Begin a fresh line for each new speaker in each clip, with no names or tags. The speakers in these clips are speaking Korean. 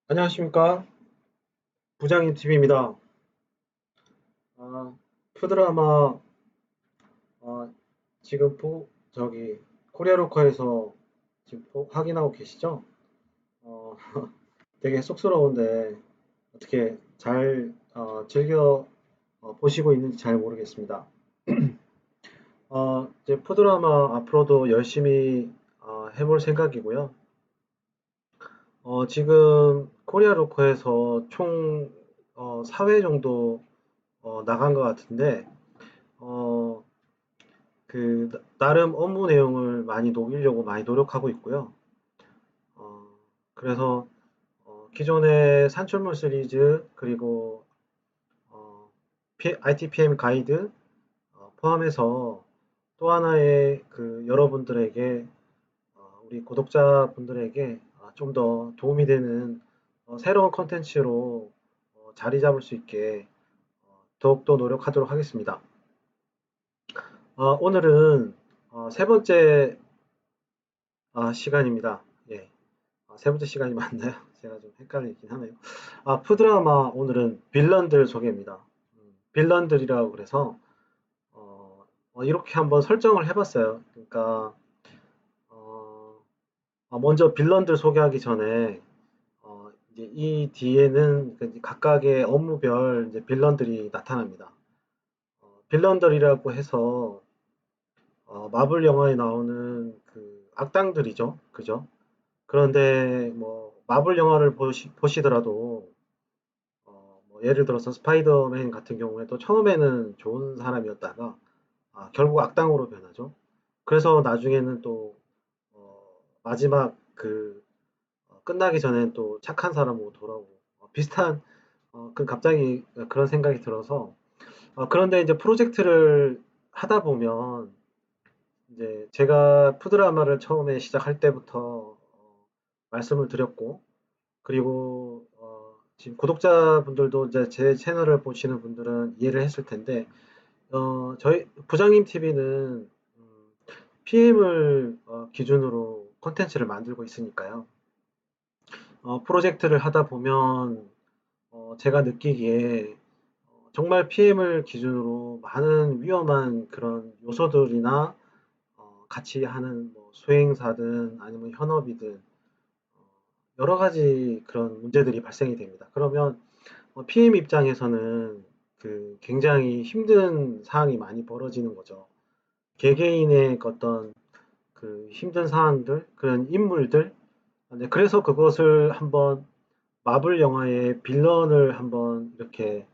안녕하십니까. 부장님 TV입니다. 아, 푸드라마, 지금 코리아 로커에서 지금 확인하고 계시죠? 어, 되게 쑥스러운데, 어떻게 잘, 즐겨 보시고 있는지 잘 모르겠습니다. 이제 푸드라마 앞으로도 열심히, 해볼 생각이고요. 지금 코리아 로커에서 총, 4회 정도, 나간 것 같은데, 어, 나름 업무 내용을 많이 녹이려고 많이 노력하고 있고요. 어, 그래서, 기존의 산출물 시리즈, 그리고, 어, ITPM 가이드, 포함해서 또 하나의 여러분들에게, 우리 구독자분들에게 좀 더 도움이 되는 새로운 컨텐츠로 자리 잡을 수 있게 더욱더 노력하도록 하겠습니다. 오늘은 세 번째 시간입니다. 예. 세 번째 시간이 맞나요? 제가 좀 헷갈리긴 하네요. 푸드라마 오늘은 빌런들 소개입니다. 빌런들이라고 그래서 이렇게 한번 설정을 해봤어요. 그러니까 어, 먼저 빌런들 소개하기 전에 이제 이 뒤에는 각각의 업무별 이제 빌런들이 나타납니다. 빌런들이라고 해서 마블 영화에 나오는 그 악당들이죠, 그죠? 그런데 뭐 마블 영화를 보시더라도 뭐 예를 들어서 스파이더맨 같은 경우에도 처음에는 좋은 사람이었다가 결국 악당으로 변하죠. 그래서 나중에는 또 마지막 끝나기 전엔 또 착한 사람으로 돌아오고 비슷한 갑자기 그런 생각이 들어서 그런데 이제 프로젝트를 하다 보면 이제 제가 푸드라마를 처음에 시작할 때부터 말씀을 드렸고 그리고 지금 구독자분들도 이제 제 채널을 보시는 분들은 이해를 했을 텐데 저희 부장님 TV는 PM을 기준으로 콘텐츠를 만들고 있으니까요. 프로젝트를 하다 보면 제가 느끼기에 정말 PM을 기준으로 많은 위험한 그런 요소들이나 같이 하는 뭐 수행사든 아니면 현업이든 여러 가지 그런 문제들이 발생이 됩니다. 그러면 PM 입장에서는 굉장히 힘든 상황이 많이 벌어지는 거죠. 개개인의 어떤 힘든 상황들, 그런 인물들, 그래서 그것을 한번 마블 영화의 빌런을 한번 이렇게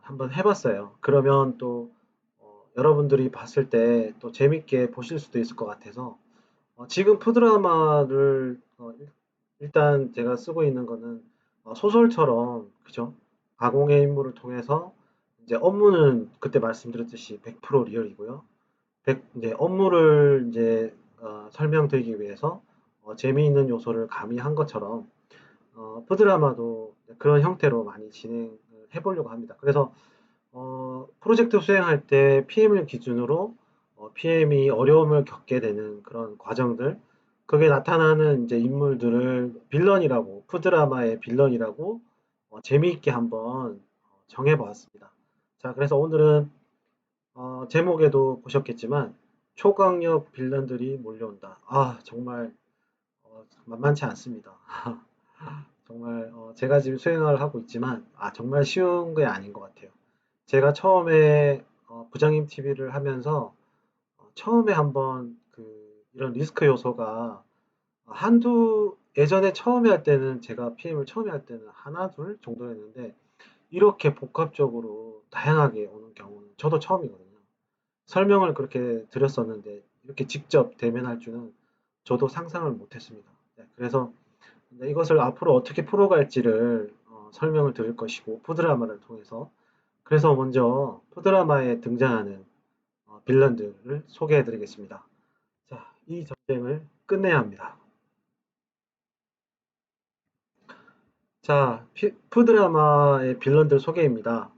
한번 해봤어요. 그러면 또 여러분들이 봤을 때 또 재밌게 보실 수도 있을 것 같아서 지금 푸드라마를 일단 제가 쓰고 있는 거는 소설처럼 그죠? 가공의 임무를 통해서 이제 업무는 그때 말씀드렸듯이 100% 리얼이고요. 이제 업무를 이제 설명드리기 위해서 재미있는 요소를 가미한 것처럼 푸드라마도 그런 형태로 많이 진행을 해보려고 합니다. 그래서 프로젝트 수행할 때 PM을 기준으로 PM이 어려움을 겪게 되는 그런 과정들, 그게 나타나는 이제 인물들을 빌런이라고, 푸드라마의 빌런이라고 재미있게 한번 정해보았습니다. 자, 그래서 오늘은 제목에도 보셨겠지만 초강력 빌런들이 몰려온다. 정말 만만치 않습니다. 정말 제가 지금 수행을 하고 있지만 정말 쉬운 게 아닌 것 같아요. 제가 처음에 부장님 TV를 하면서 처음에 한번 이런 리스크 요소가 예전에 처음에 할 때는 제가 PM을 처음에 할 때는 하나, 둘 정도였는데 이렇게 복합적으로 다양하게 오는 경우는 저도 처음이거든요. 설명을 그렇게 드렸었는데 이렇게 직접 대면할 줄은 저도 상상을 못했습니다. 네, 그래서 이것을 앞으로 어떻게 풀어갈지를 설명을 드릴 것이고 푸드라마를 통해서 그래서 먼저 푸드라마에 등장하는 빌런들을 소개해 드리겠습니다. 자, 이 전쟁을 끝내야 합니다. 자, 푸드라마의 빌런들 소개입니다.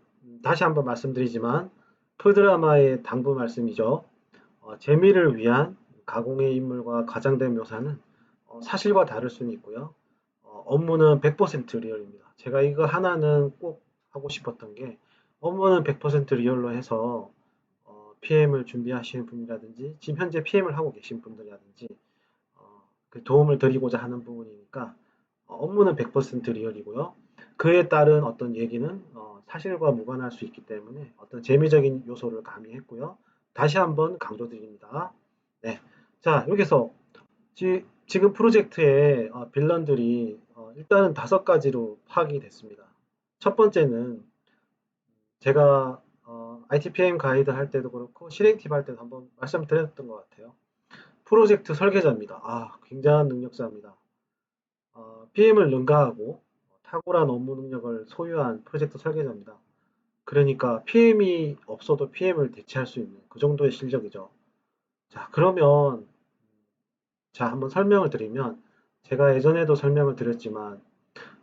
다시 한번 말씀드리지만 푸드라마의 당부 말씀이죠. 재미를 위한 가공의 인물과 과장된 묘사는 사실과 다를 수는 있고요. 업무는 100% 리얼입니다. 제가 이거 하나는 꼭 하고 싶었던 게 업무는 100% 리얼로 해서 PM을 준비하시는 분이라든지 지금 현재 PM을 하고 계신 분들이라든지 그 도움을 드리고자 하는 부분이니까 업무는 100% 리얼이고요. 그에 따른 어떤 얘기는 사실과 무관할 수 있기 때문에 어떤 재미적인 요소를 가미했고요. 다시 한번 강조드립니다. 네. 자, 여기서 지금 프로젝트의 빌런들이 일단은 5가지로 파악이 됐습니다. 첫 번째는 제가 ITPM 가이드 할 때도 그렇고 실행팁 할 때도 한번 말씀드렸던 것 같아요. 프로젝트 설계자입니다. 굉장한 능력자입니다. PM을 능가하고 탁월한 업무 능력을 소유한 프로젝트 설계자입니다. 그러니까 PM이 없어도 PM을 대체할 수 있는 그 정도의 실력이죠. 자, 그러면 자, 한번 설명을 드리면 제가 예전에도 설명을 드렸지만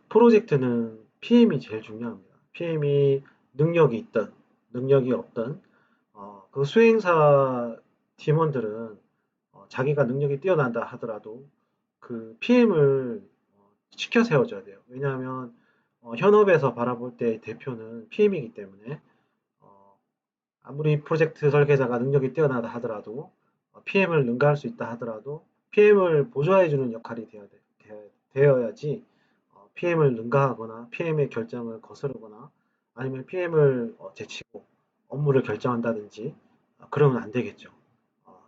프로젝트는 PM이 제일 중요합니다. PM이 능력이 있든 능력이 없든 그 수행사 팀원들은 자기가 능력이 뛰어난다 하더라도 그 PM을 시켜 세워줘야 돼요. 왜냐하면 현업에서 바라볼 때 대표는 PM이기 때문에 어, 아무리 프로젝트 설계자가 능력이 뛰어나다 하더라도 PM을 능가할 수 있다 하더라도 PM을 보조해주는 역할이 되어야지 PM을 능가하거나 PM의 결정을 거스르거나 아니면 PM을 제치고 업무를 결정한다든지 그러면 안 되겠죠.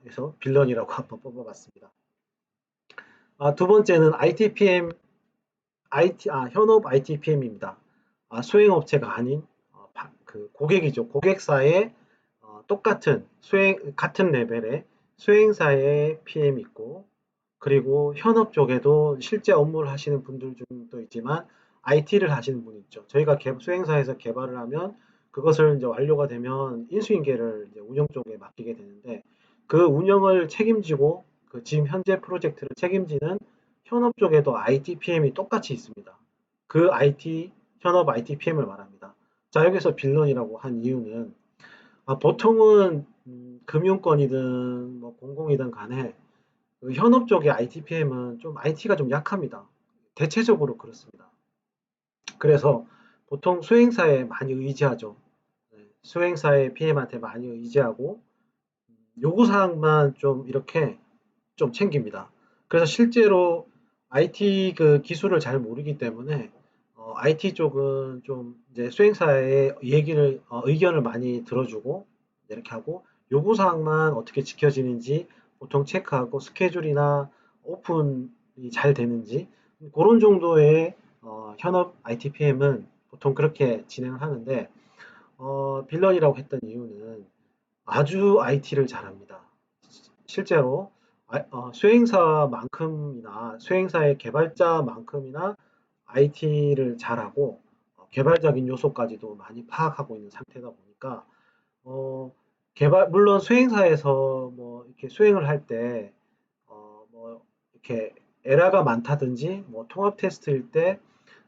그래서 빌런이라고 한번 뽑아봤습니다. 두 번째는 ITPM, 현업 ITPM입니다. 수행업체가 아닌 그 고객이죠. 고객사의 똑같은 같은 레벨의 수행사의 PM 있고, 그리고 현업 쪽에도 실제 업무를 하시는 분들 중도 있지만 IT를 하시는 분이 있죠. 저희가 수행사에서 개발을 하면 그것을 이제 완료가 되면 인수인계를 이제 운영 쪽에 맡기게 되는데 그 운영을 책임지고 그 지금 현재 프로젝트를 책임지는 현업 쪽에도 IT PM이 똑같이 있습니다. 그 IT 현업 IT PM을 말합니다. 자, 여기서 빌런이라고 한 이유는 보통은 금융권이든 뭐 공공이든 간에 그 현업 쪽의 ITPM은 좀 IT가 좀 약합니다. 대체적으로 그렇습니다. 그래서 보통 수행사에 많이 의지하죠. 네, 수행사의 PM한테 많이 의지하고 요구사항만 좀 이렇게 좀 챙깁니다. 그래서 실제로 IT 그 기술을 잘 모르기 때문에 IT 쪽은 좀 이제 수행사의 얘기를 의견을 많이 들어주고 이렇게 하고 요구사항만 어떻게 지켜지는지 보통 체크하고 스케줄이나 오픈이 잘 되는지 그런 정도의 현업 IT PM은 보통 그렇게 진행을 하는데 빌런이라고 했던 이유는 아주 IT를 잘합니다. 실제로 수행사만큼이나 수행사의 개발자만큼이나 IT를 잘하고 개발적인 요소까지도 많이 파악하고 있는 상태다 보니까 어, 물론 수행사에서 뭐 이렇게 수행을 할 때 뭐 이렇게 에러가 많다든지 뭐 통합 테스트일 때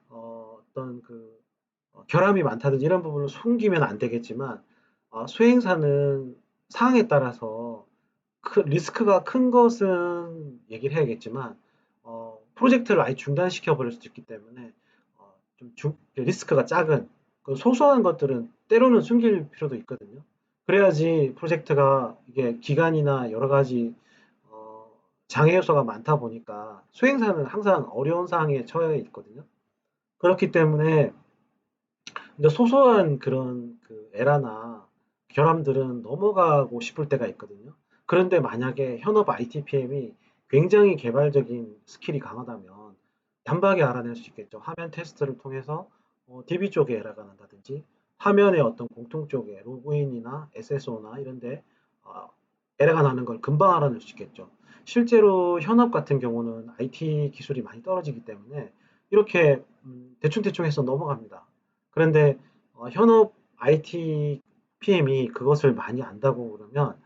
어떤 그 결함이 많다든지 이런 부분을 숨기면 안 되겠지만 수행사는 상황에 따라서 리스크가 큰 것은 얘기를 해야겠지만 프로젝트를 아예 중단시켜 버릴 수도 있기 때문에 리스크가 작은 그 소소한 것들은 때로는 숨길 필요도 있거든요. 그래야지 프로젝트가 이게 기간이나 여러 가지 어, 장애 요소가 많다 보니까 수행사는 항상 어려운 상황에 처해 있거든요. 그렇기 때문에 근데 소소한 그런 그 에러나 결함들은 넘어가고 싶을 때가 있거든요. 그런데 만약에 현업 IT PM이 굉장히 개발적인 스킬이 강하다면 단박에 알아낼 수 있겠죠. 화면 테스트를 통해서 DB 쪽에 에러가 난다든지 화면의 어떤 공통 쪽에 로그인이나 SSO나 이런데 어, 에러가 나는 걸 금방 알아낼 수 있겠죠. 실제로 현업 같은 경우는 IT 기술이 많이 떨어지기 때문에 이렇게 대충대충 해서 넘어갑니다. 그런데 현업 IT PM이 그것을 많이 안다고 그러면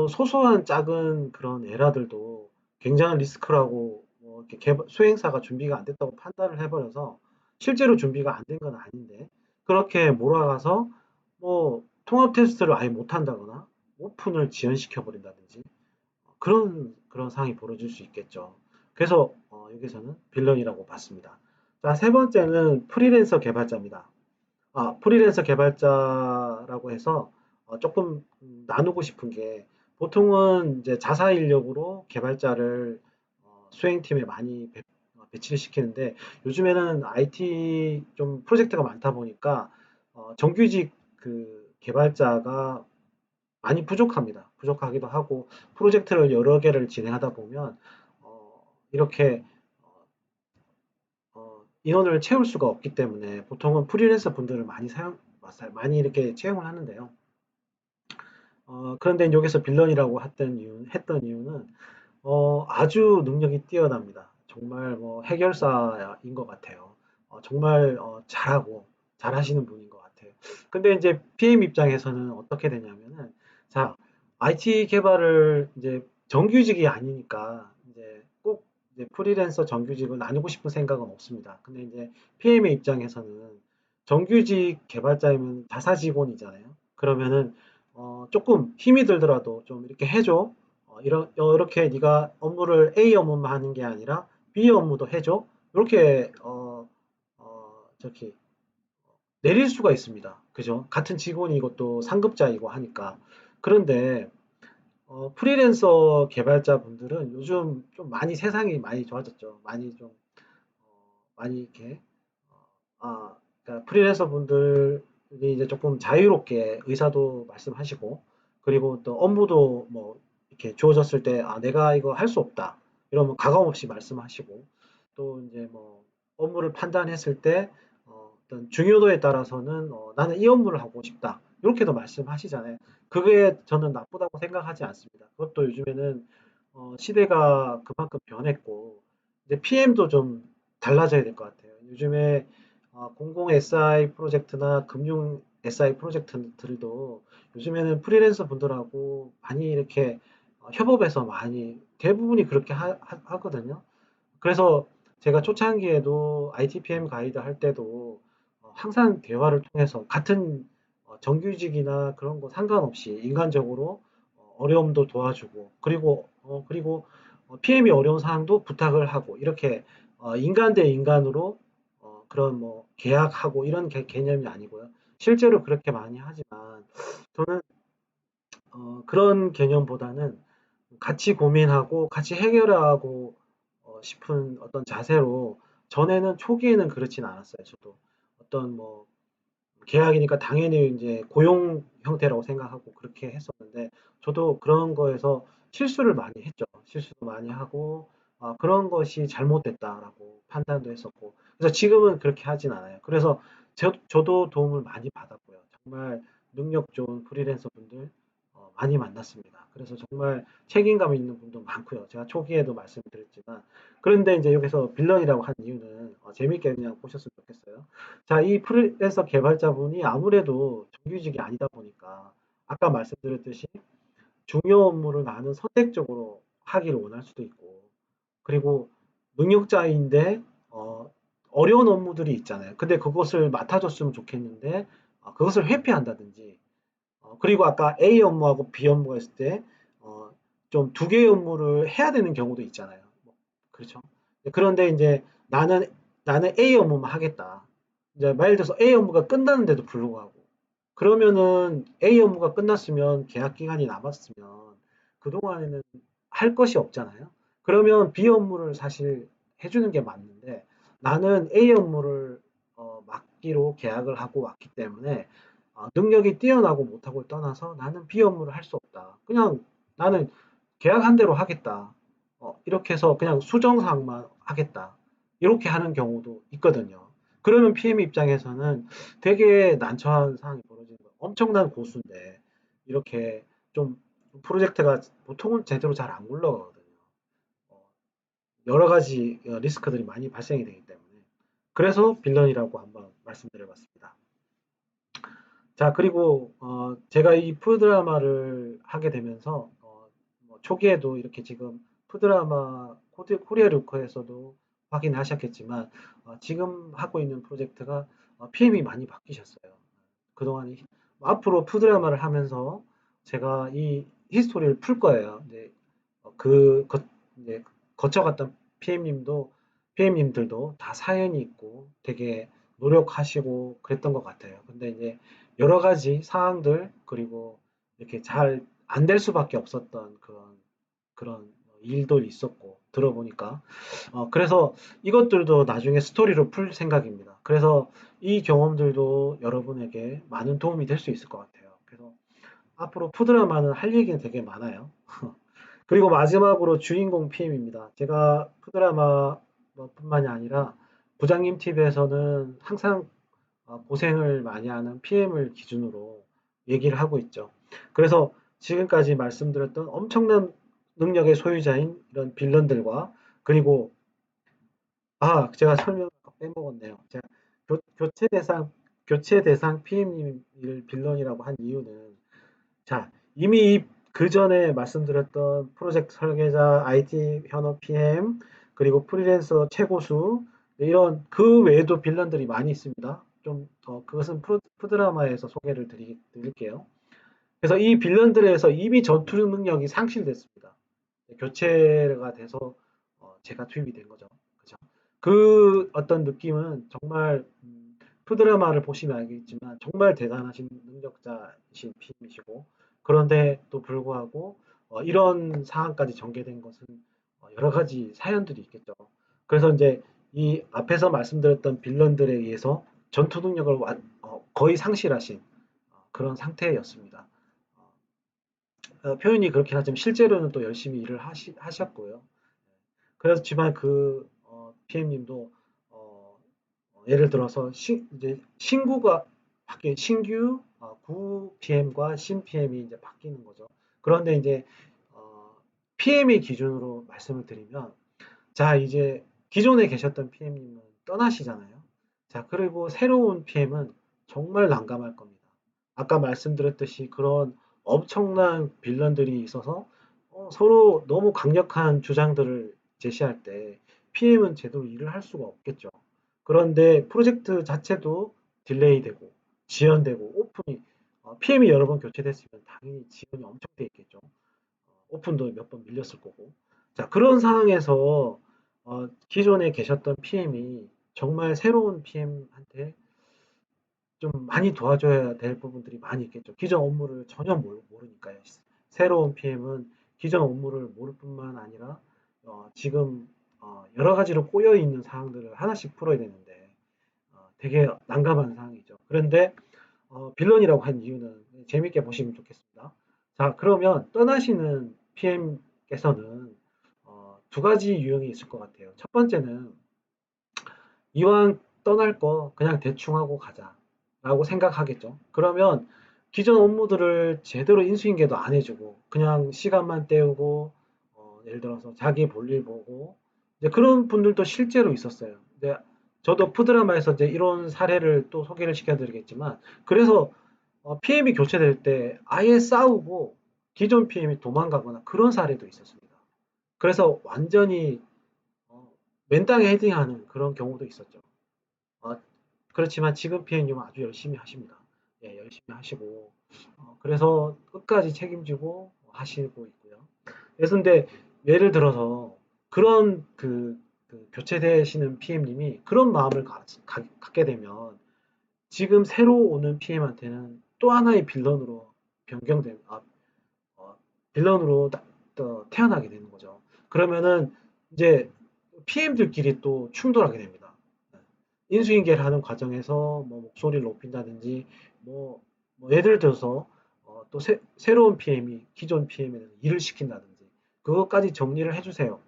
소소한 작은 그런 에러들도 굉장한 리스크라고 이렇게 수행사가 준비가 안 됐다고 판단을 해버려서 실제로 준비가 안 된 건 아닌데 그렇게 몰아가서 뭐 통합 테스트를 아예 못 한다거나 오픈을 지연시켜 버린다든지 그런 상황이 벌어질 수 있겠죠. 그래서 여기서는 빌런이라고 봤습니다. 자, 세 번째는 프리랜서 개발자입니다. 프리랜서 개발자라고 해서 조금 나누고 싶은 게 보통은 이제 자사 인력으로 개발자를 수행팀에 많이 배치를 시키는데 요즘에는 IT 좀 프로젝트가 많다 보니까 정규직 그 개발자가 많이 부족합니다. 부족하기도 하고 프로젝트를 여러 개를 진행하다 보면 이렇게 인원을 채울 수가 없기 때문에 보통은 프리랜서 분들을 많이 이렇게 채용을 하는데요. 그런데 여기서 빌런이라고 했던 이유는 아주 능력이 뛰어납니다. 정말 뭐 해결사인 것 같아요. 정말 잘하시는 분인 것 같아요. 근데 이제 PM 입장에서는 어떻게 되냐면은, 자, IT 개발을 이제 정규직이 아니니까 이제 꼭 이제 프리랜서 정규직을 나누고 싶은 생각은 없습니다. 근데 이제 PM의 입장에서는 정규직 개발자이면 자사 직원이잖아요. 그러면은 조금 힘이 들더라도 좀 이렇게 해줘. 이렇게 네가 업무를 A 업무만 하는 게 아니라 B 업무도 해줘. 이렇게 저기 내릴 수가 있습니다. 그죠? 같은 직원이고 또 상급자이고 하니까. 그런데 프리랜서 개발자분들은 요즘 좀 많이 세상이 많이 좋아졌죠. 많이 이렇게 그러니까 프리랜서 분들이 이제 조금 자유롭게 의사도 말씀하시고, 그리고 또 업무도 뭐 이렇게 주어졌을 때, 내가 이거 할 수 없다. 이러면 가감 없이 말씀하시고, 또 이제 뭐 업무를 판단했을 때, 어떤 중요도에 따라서는, 나는 이 업무를 하고 싶다. 이렇게도 말씀하시잖아요. 그게 저는 나쁘다고 생각하지 않습니다. 그것도 요즘에는, 시대가 그만큼 변했고, 이제 PM도 좀 달라져야 될 것 같아요. 요즘에 공공 SI 프로젝트나 금융 SI 프로젝트들도 요즘에는 프리랜서 분들하고 많이 이렇게 협업해서 많이 대부분이 그렇게 하거든요. 그래서 제가 초창기에도 ITPM 가이드 할 때도 항상 대화를 통해서 같은 정규직이나 그런 거 상관없이 인간적으로 어려움도 도와주고 그리고 PM이 어려운 사항도 부탁을 하고 이렇게 인간 대 인간으로 그런 뭐 계약하고 이런 개념이 아니고요. 실제로 그렇게 많이 하지만 저는 그런 개념보다는 같이 고민하고 같이 해결하고 싶은 어떤 자세로 전에는 초기에는 그렇진 않았어요. 저도 어떤 뭐 계약이니까 당연히 이제 고용 형태라고 생각하고 그렇게 했었는데 저도 그런 거에서 실수를 많이 했죠. 실수도 많이 하고 그런 것이 잘못됐다라고 판단도 했었고 그래서 지금은 그렇게 하진 않아요. 그래서 저도 도움을 많이 받았고요. 정말 능력 좋은 프리랜서 분들 많이 만났습니다. 그래서 정말 책임감 있는 분도 많고요. 제가 초기에도 말씀드렸지만 그런데 이제 여기서 빌런이라고 한 이유는 재밌게 그냥 보셨으면 좋겠어요. 자, 이 프리랜서 개발자분이 아무래도 정규직이 아니다 보니까 아까 말씀드렸듯이 중요 업무를 나는 선택적으로 하기를 원할 수도 있고 그리고 능력자인데 어려운 업무들이 있잖아요. 근데 그것을 맡아줬으면 좋겠는데 그것을 회피한다든지 그리고 아까 A 업무하고 B 업무가 있을 때 좀 두 개의 업무를 해야 되는 경우도 있잖아요. 뭐, 그렇죠. 그런데 이제 나는 나는 A 업무만 하겠다. 이제 예를 들어서 A 업무가 끝났는데도 불구하고 그러면은 A 업무가 끝났으면 계약 기간이 남았으면 그동안에는 할 것이 없잖아요. 그러면 B 업무를 사실 해주는 게 맞는데 나는 A 업무를 맡기로 계약을 하고 왔기 때문에 능력이 뛰어나고 못하고를 떠나서 나는 B 업무를 할 수 없다. 그냥 나는 계약한 대로 하겠다. 이렇게 해서 그냥 수정사항만 하겠다. 이렇게 하는 경우도 있거든요. 그러면 PM 입장에서는 되게 난처한 상황이 벌어지는 거예요. 엄청난 고수인데 이렇게 좀 프로젝트가 보통은 제대로 잘 안 굴러가거든요. 어, 여러 가지 리스크들이 많이 발생이 되기 때문에. 그래서 빌런이라고 한번 말씀드려봤습니다. 자, 그리고 제가 이 푸드라마를 하게 되면서 뭐 초기에도 이렇게 지금 푸드라마 코리아 루커에서도 확인하셨겠지만 지금 하고 있는 프로젝트가 PM이 많이 바뀌셨어요. 그동안 앞으로 푸드라마를 하면서 제가 이 히스토리를 풀 거예요. 이제 이제 거쳐갔던 PM님도 PM님들도 다 사연이 있고 되게 노력하시고 그랬던 것 같아요. 근데 이제 여러 가지 사항들 그리고 이렇게 잘 안 될 수밖에 없었던 그런 일도 있었고 들어보니까 그래서 이것들도 나중에 스토리로 풀 생각입니다. 그래서 이 경험들도 여러분에게 많은 도움이 될 수 있을 것 같아요. 그래서 앞으로 푸드라마는 할 얘기는 되게 많아요. 그리고 마지막으로 주인공 PM입니다. 제가 푸드라마 뿐만이 아니라 부장님 TV에서는 항상 고생을 많이 하는 PM을 기준으로 얘기를 하고 있죠. 그래서 지금까지 말씀드렸던 엄청난 능력의 소유자인 이런 빌런들과 그리고 제가 설명을 빼먹었네요. 제가 교체 대상 PM님을 빌런이라고 한 이유는 자, 이미 그 전에 말씀드렸던 프로젝트 설계자, IT 현업 PM, 그리고 프리랜서 최고수, 네, 이런 그 외에도 빌런들이 많이 있습니다. 좀, 그것은 푸드라마에서 소개를 드릴게요. 그래서 이 빌런들에서 이미 전투 능력이 상실됐습니다. 교체가 돼서 제가 투입이 된 거죠. 그죠? 그 어떤 느낌은 정말 푸드라마를 보시면 알겠지만 정말 대단하신 능력자이신 PM이시고 그런데 또 불구하고 이런 상황까지 전개된 것은 여러 가지 사연들이 있겠죠. 그래서 이제 이 앞에서 말씀드렸던 빌런들에 의해서 전투 능력을 거의 상실하신 그런 상태였습니다. 표현이 그렇긴 하지만 실제로는 또 열심히 일을 하셨고요. 그렇지만 그 PM님도 예를 들어서 이제 신구가 신규 구 PM과 신 PM이 이제 바뀌는 거죠. 그런데 이제 PM의 기준으로 말씀을 드리면 자 이제 기존에 계셨던 PM님은 떠나시잖아요. 자 그리고 새로운 PM은 정말 난감할 겁니다. 아까 말씀드렸듯이 그런 엄청난 빌런들이 있어서 서로 너무 강력한 주장들을 제시할 때 PM은 제대로 일을 할 수가 없겠죠. 그런데 프로젝트 자체도 딜레이되고 지연되고 오픈이 PM이 여러 번 교체됐으면 당연히 지연이 엄청 돼 있겠죠. 오픈도 몇 번 밀렸을 거고. 자, 그런 상황에서 기존에 계셨던 PM이 정말 새로운 PM한테 좀 많이 도와줘야 될 부분들이 많이 있겠죠. 기존 업무를 전혀 모르니까요. 새로운 PM은 기존 업무를 모를 뿐만 아니라 지금 여러 가지로 꼬여 있는 사항들을 하나씩 풀어야 되는데 되게 난감한 상황이죠. 그런데 빌런이라고 한 이유는 재밌게 보시면 좋겠습니다. 자, 그러면 떠나시는 PM께서는 두 가지 유형이 있을 것 같아요. 첫 번째는 이왕 떠날 거 그냥 대충 하고 가자라고 생각하겠죠. 그러면 기존 업무들을 제대로 인수인계도 안 해주고 그냥 시간만 때우고 예를 들어서 자기 볼일 보고 이제 그런 분들도 실제로 있었어요. 근데 저도 푸드라마에서 이제 이런 사례를 또 소개를 시켜드리겠지만 그래서 PM이 교체될 때 아예 싸우고 기존 PM이 도망가거나 그런 사례도 있었습니다. 그래서 완전히 어, 맨땅에 헤딩하는 그런 경우도 있었죠. 어, 그렇지만 지금 PM님은 아주 열심히 하십니다. 예, 열심히 하시고 그래서 끝까지 책임지고 하시고 있고요. 그래서 근데 예를 들어서 그런 그 교체되시는 PM님이 그런 마음을 갖게 되면 지금 새로 오는 PM한테는 또 하나의 빌런으로 변경된 어, 빌런으로 또 태어나게 되는 거죠. 그러면은 이제 PM들끼리 또 충돌하게 됩니다. 인수인계를 하는 과정에서 뭐 목소리를 높인다든지 뭐, 뭐 예를 들어서 또 새로운 PM이 기존 PM에 일을 시킨다든지 그것까지 정리를 해주세요.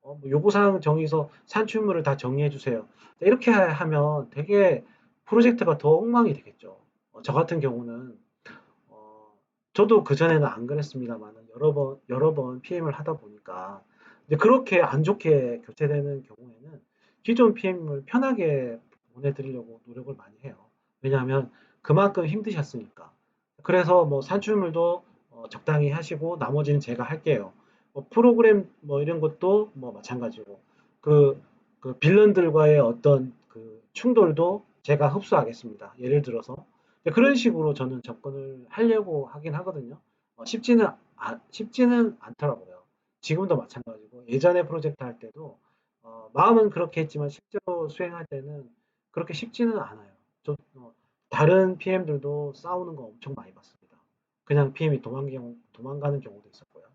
뭐 요구사항 정해서 산출물을 다 정리해 주세요. 이렇게 하면 되게 프로젝트가 더 엉망이 되겠죠. 저 같은 경우는 어, 저도 그전에는 안 그랬습니다만 여러 번 PM을 하다 보니까 이제 그렇게 안 좋게 교체되는 경우에는 기존 PM을 편하게 보내드리려고 노력을 많이 해요. 왜냐하면 그만큼 힘드셨으니까. 그래서 뭐 산출물도 적당히 하시고 나머지는 제가 할게요. 뭐 프로그램 뭐 이런 것도 뭐 마찬가지고 그, 그 빌런들과의 어떤 그 충돌도 제가 흡수하겠습니다. 예를 들어서 그런 식으로 저는 접근을 하려고 하긴 하거든요. 쉽지는 않더라고요. 지금도 마찬가지고 예전에 프로젝트 할 때도 마음은 그렇게 했지만 실제로 수행할 때는 그렇게 쉽지는 않아요. 다른 PM들도 싸우는 거 엄청 많이 봤습니다. 그냥 PM이 도망가는 경우도 있었고요.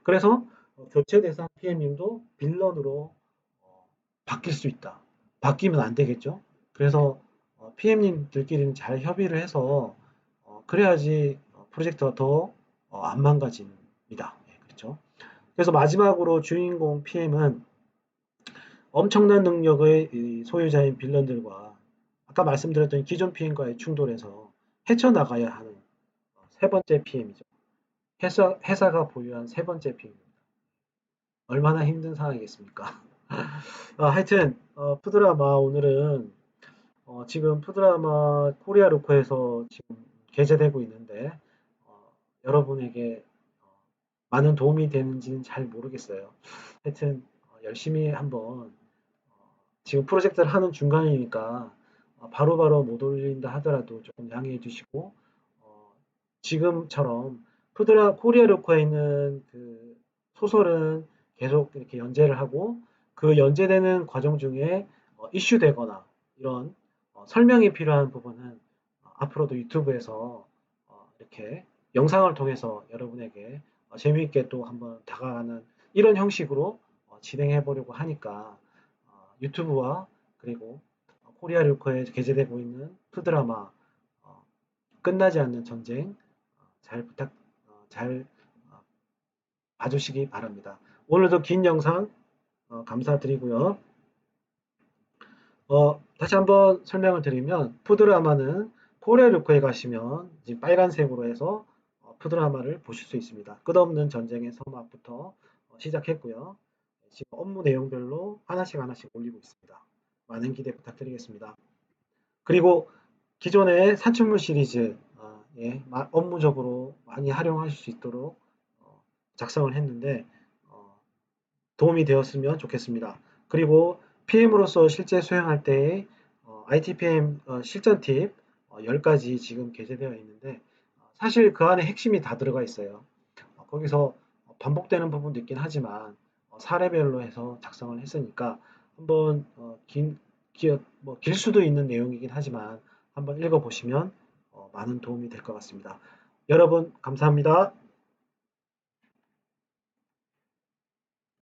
그래서 교체 대상 PM님도 빌런으로 바뀔 수 있다. 바뀌면 안 되겠죠. 그래서 PM님들끼리는 잘 협의를 해서 그래야지 프로젝트가 더 안 망가집니다. 예, 그렇죠. 그래서 마지막으로 주인공 PM은 엄청난 능력의 소유자인 빌런들과 아까 말씀드렸던 기존 PM과의 충돌에서 헤쳐나가야 하는 세 번째 PM이죠. 회사가 보유한 세 번째 PM입니다. 얼마나 힘든 상황이겠습니까? 하여튼 푸드라마 오늘은 지금 푸드라마 코리아 로코에서 지금 게재되고 있는데 여러분에게 많은 도움이 되는지는 잘 모르겠어요. 하여튼 열심히 한번 지금 프로젝트를 하는 중간이니까 바로바로 못 올린다 하더라도 조금 양해해 주시고 지금처럼 코리아 로코에 있는 그 소설은 계속 이렇게 연재를 하고 그 연재되는 과정 중에 이슈되거나 이런 설명이 필요한 부분은 앞으로도 유튜브에서 이렇게 영상을 통해서 여러분에게 재미있게 또 한번 다가가는 이런 형식으로 진행해 보려고 하니까 유튜브와 그리고 코리아 류커에 게재되고 있는 푸드라마 어, 끝나지 않는 전쟁 잘 봐주시기 바랍니다. 오늘도 긴 영상 감사드리고요. 다시 한번 설명을 드리면 푸드라마는 코리아 류커에 가시면 지금 빨간색으로 해서 푸드라마를 보실 수 있습니다. 끝없는 전쟁의 서막부터 시작했고요. 지금 업무 내용별로 하나씩 하나씩 올리고 있습니다. 많은 기대 부탁드리겠습니다. 그리고 기존의 산출물 시리즈 예, 업무적으로 많이 활용하실 수 있도록 작성을 했는데 도움이 되었으면 좋겠습니다. 그리고 PM으로서 실제 수행할 때의 IT PM 실전 팁 10가지 지금 게재되어 있는데 사실 그 안에 핵심이 다 들어가 있어요. 거기서 반복되는 부분도 있긴 하지만 사례별로 해서 작성을 했으니까 한번 길 수도 있는 내용이긴 하지만 한번 읽어보시면 많은 도움이 될 것 같습니다. 여러분 감사합니다.